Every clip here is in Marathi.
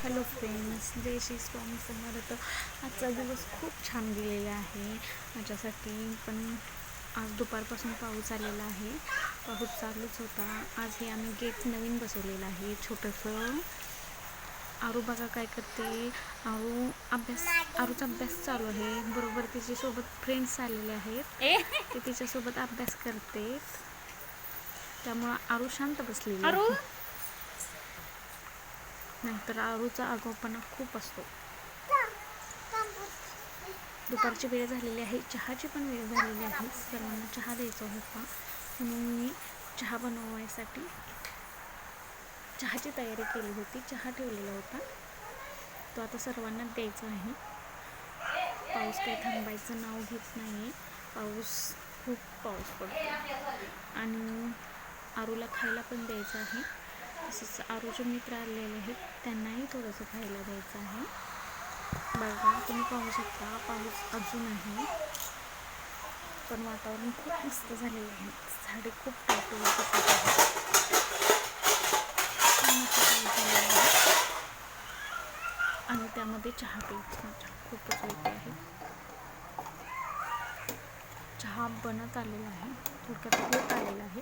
हॅलो फ्रेंड्स, जय श्री स्वामी समर्थ. आजचा दिवस खूप छान गेलेला आहे माझ्यासाठी. पण आज दुपारपासून पाऊस आलेला आहे. पाऊस चालूच होता. आज हे आम्ही गेट नवीन बसवलेलं आहे छोटंसं. आरू बघा काय करते. आरूचा अभ्यास चालू आहे. बरोबर तिच्यासोबत फ्रेंड्स आलेले आहेत, ते तिच्यासोबत अभ्यास करते. त्यामुळं आरू शांत बसलेली आहे. नाहीतर आरूचा आगाऊपणा खूप असतो. दुपारची वेळ झालेली आहे, चहाची पण वेळ झालेली आहे. सर्वांना चहा द्यायचा होता म्हणून मी चहा बनवायसाठी चहाची तयारी केली होती. चहा ठेवलेला होता, तो आता सर्वांना द्यायचा आहे. पाऊस काही थांबायचं नाव घेत नाही. खूप पाऊस पडतो आणि आरूला खायला पण द्यायचं आहे. तसंच आरूचे मित्र आलेले आहेत, त्यांनाही थोडंसं खायला द्यायचं आहे. बघा तुम्ही पाहू शकता, पाऊस अजून आहे पण वातावरण खूप मस्त झालेलं आहे. झाडे खूप आणि त्यामध्ये चहा प्यायची मजा खूपच वेगळी आहे. चहा बनत आलेला आहे, थोडक्यात होत आलेला आहे.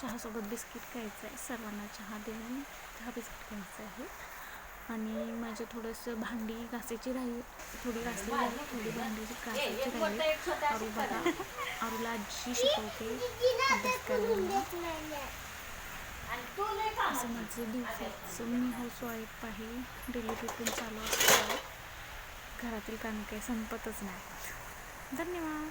चहासोबत बिस्किट खायचं आहे. सर्वांना चहा देऊन चहा बिस्किट खायचं आहे. आणि माझं थोडंसं भांडी घासायची राहील, थोडी घासली आहे, थोडी भांडी घासायची राहील. आरूला आजी शिकवते अभ्यास करायला. असं माझं दिवसाचं मी हाऊसवाईफ आहे. डेली रुटीन चालू असतं. घरातील काम काही संपतच नाही. धन्यवाद.